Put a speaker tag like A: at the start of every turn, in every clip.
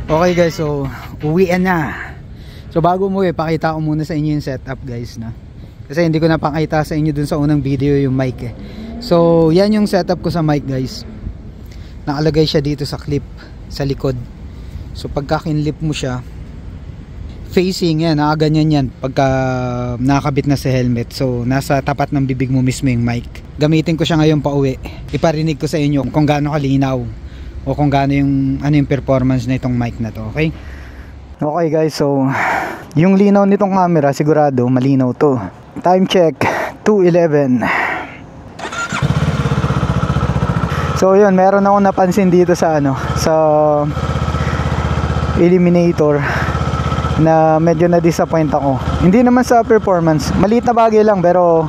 A: Okay guys, so uwian na. So bago umuwi, pakita ko muna sa inyo yung setup guys na. Kasi hindi ko napakita sa inyo dun sa unang video yung mic eh. So yan yung setup ko sa mic guys. Nakalagay siya dito sa clip sa likod. So pagka kinlip mo siya, facing yan, nakaganyan yan pagka nakakabit na sa helmet. So nasa tapat ng bibig mo mismo yung mic. Gamitin ko siya ngayon pa uwi. Iparinig ko sa inyo kung gaano kalinaw o kung gaano yung ano yung performance na itong mic na to, okay? Okay guys, so yung linaw nitong camera sigurado malinaw to. Time check 2:11. So yun, meron akong napansin dito sa ano, sa Eliminator na medyo na-disappoint ako. Hindi naman sa performance, maliit na bagay lang pero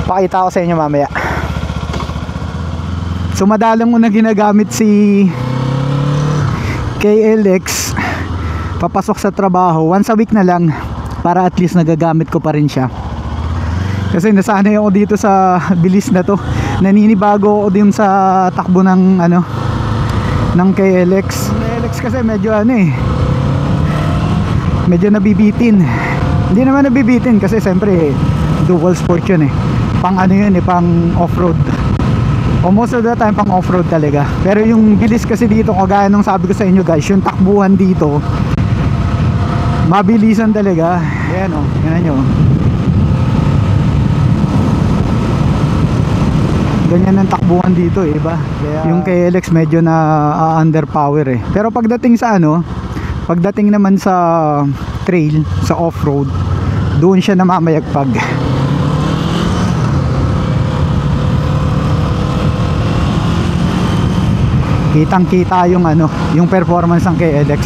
A: pakita ko sa inyo mamaya. So madalang mo na ginagamit si KLX papasok sa trabaho, once a week na lang para at least nagagamit ko pa rin siya. Kasi nasanay ako dito sa bilis na to. Naninibago ako din sa takbo ng ano, ng KLX. KLX kasi medyo ano eh, medyo nabibitin. Hindi naman nabibitin kasi siyempre dual sport yun eh. Pang ano yun eh, pang off-road. O most of the time pang off-road talaga. Pero yung bilis kasi dito, kagaya nung sabi ko sa inyo guys, yung takbuhan dito mabilisan talaga. Ayan o, yan nyo. Ganyan ang takbuhan dito eh, iba. Kaya yung KLX medyo na underpower eh. Pero pagdating sa ano, pagdating naman sa trail, sa off-road, doon siya namamayagpag. Kitang kita yung ano, yung performance ng KLX.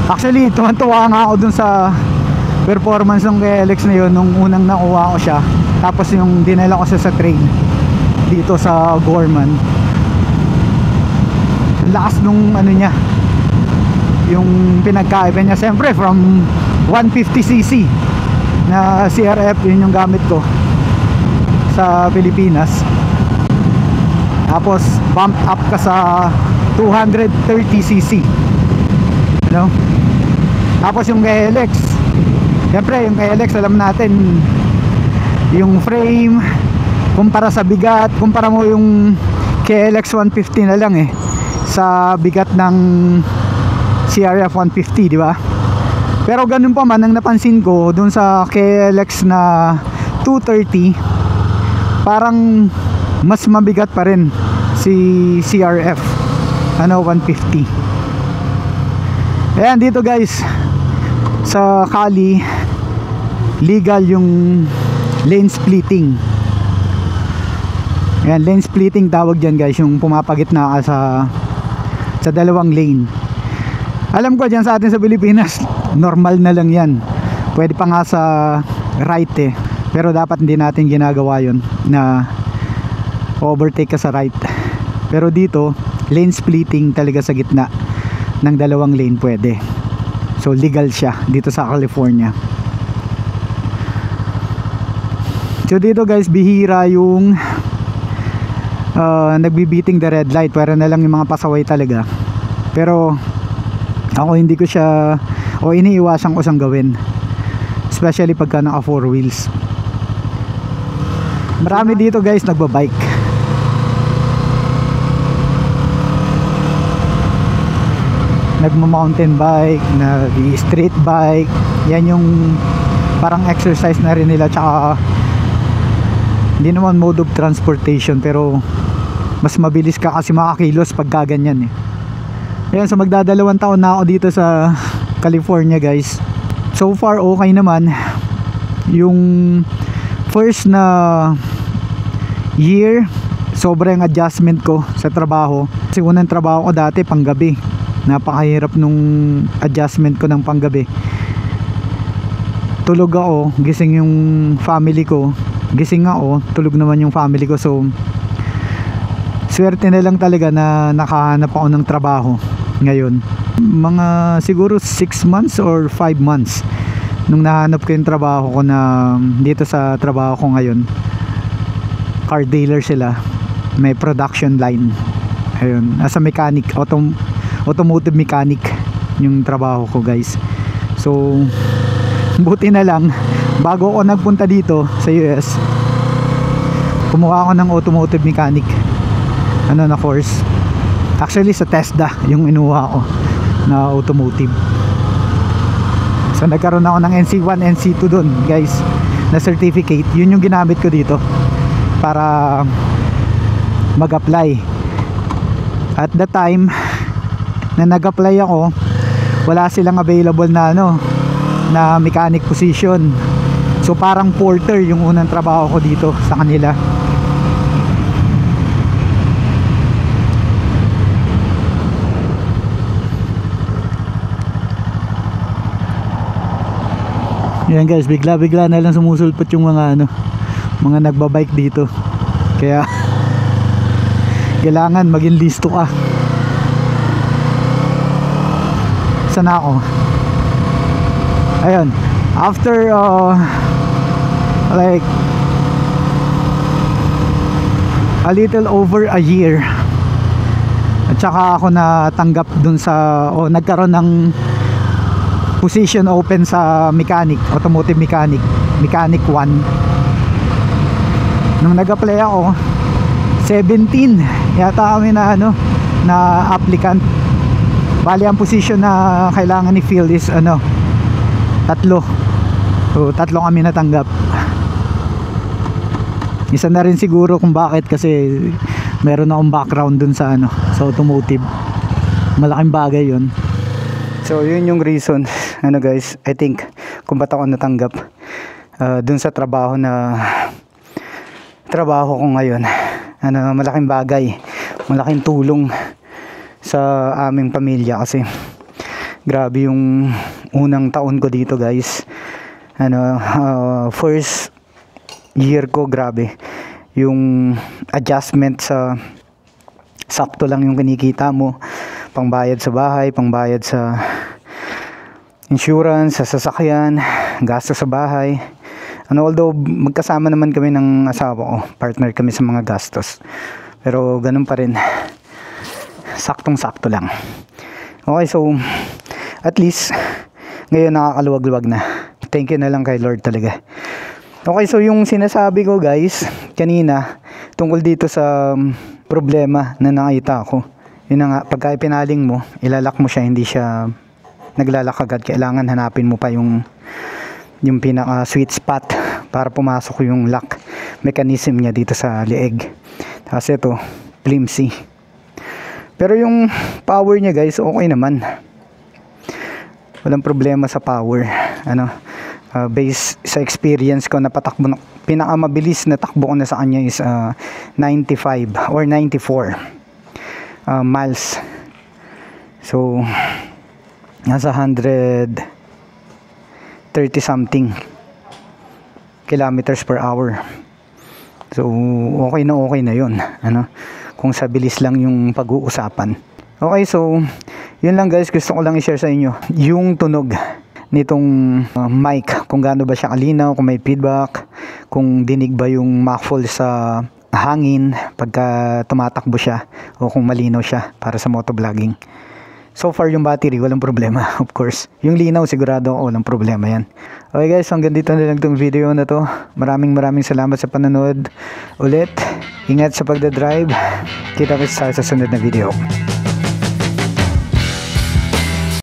A: Actually tuwan-tuwa nga ako dun sa performance ng KLX na yun nung unang nakuha ko siya. Tapos yung dinala ko siya sa trail dito sa Gorman, lakas nung ano niya, yung pinagkaiba niya. Siyempre from 150cc na CRF, yun yung gamit ko sa Pilipinas, tapos bump up ka sa 230cc, no? Tapos yung KLX, siyempre yung KLX alam natin yung frame kumpara sa bigat, kumpara mo yung KLX 150 na lang eh sa bigat ng CRF 150, di ba? Pero ganun pa man, ang napansin ko dun sa KLX na 230, parang mas mabigat pa rin si CRF ano 150. Ayan, dito guys sa Cali legal yung lane splitting. Ayan, lane splitting tawag dyan guys, yung pumapagitna ka sa dalawang lane. Alam ko dyan sa atin sa Pilipinas normal na lang yan, pwede pa nga sa right eh, pero dapat hindi natin ginagawa yun na overtake ka sa right. Pero dito lane splitting talaga sa gitna ng dalawang lane pwede. So legal siya dito sa California. So dito guys, bihira yung nagbibiting the red light, pwera na lang yung mga pasaway talaga. Pero ako hindi ko siya, o iniiwasan ko siyang gawin, especially pagka naka 4 wheels. Marami dito guys nagbabike, nagmo-mountain bike, nag-street bike. Yan yung parang exercise na rin nila, tsaka hindi naman mode of transportation pero mas mabilis ka kasi makakilos pag gaganyan eh. Ayan, so magdadalawang taon na ako dito sa California guys. So far okay naman. Yung first na year, sobrang adjustment ko sa trabaho. Kasi unang trabaho ko dati panggabi, napakahirap nung adjustment ko ng panggabi. Tulog ako, gising yung family ko, gising ako, tulog naman yung family ko. So swerte na lang talaga na nakahanap ako ng trabaho ngayon. Mga siguro 6 months or 5 months nung nahanap ko yung trabaho ko na dito sa trabaho ko ngayon. Car dealer sila, may production line. Ayun, as a mechanic, automotive mechanic. yung trabaho ko guys. So buti na lang bago ako nagpunta dito sa US, kumuha ako ng automotive mechanic na course. Actually sa TESDA yung inuha ko na automotive. So nagkaroon ako ng NC1, NC2 dun guys na certificate. Yun yung ginamit ko dito para mag-apply. At the time na nag-apply ako, wala silang available na na mechanic position. So parang porter yung unang trabaho ko dito sa kanila. Yan guys, bigla-bigla na lang sumusulpot yung mga mga nagbabike dito. Kaya kailangan maging listo ka. Sana ako. Ayun, after like a little over a year, at saka ako natanggap dun sa nagkaroon ng position open sa mechanic, automotive mechanic 1. Nung nag-apply ako, 17 yata kami na na applicant. Bali ang position na kailangan i-fill is 3. So 3 kami natanggap. Isa na rin siguro kung bakit, kasi meron akong background dun sa sa automotive. Malaking bagay yun. So yun yung reason guys, I think kung ba't ako natanggap dun sa trabaho ko ngayon. Malaking bagay, malaking tulong sa aming pamilya, kasi grabe yung unang taon ko dito guys. First year ko, grabe yung adjustment sa sakto lang yung kinikita mo, pangbayad sa bahay, pangbayad sa insurance, sa sasakyan, gasto sa bahay. Although magkasama naman kami ng asawa ko, partner kami sa mga gastos, pero ganun pa rin, saktong-sakto lang. Okay, so at least ngayon nakakaluwag-luwag na. Thank you na lang kay Lord talaga. Okay, so yung sinasabi ko guys kanina tungkol dito sa problema na nakita ko, yun na nga, pagka pinaling mo, ilalak mo siya, hindi siya naglalak agad. Kailangan hanapin mo pa yung pinaka sweet spot para pumasok yung lock mechanism niya dito sa leeg. Kasi ito flimsy, pero yung power niya guys okay naman, walang problema sa power. Based sa experience ko na patakbo, pinakamabilis na takbo ko na sa kanya is 95 or 94 miles. So nasa 130 something kilometers per hour. So okay na yun, kung sa bilis lang yung pag-uusapan. Okay, so yun lang guys, gusto ko lang i-share sa inyo yung tunog nitong mic, kung gaano ba siya kalinaw, kung may feedback, kung dinig ba yung muffle sa hangin pagka tumatakbo siya, o kung malinaw siya para sa motovlogging. So far yung battery walang problema, of course. Yung linaw sigurado ako walang problema yan. Okay guys, hanggang dito na lang itong video na to. Maraming salamat sa panonood ulit. Ingat sa pagdadrive. Kita kita sa susunod na video.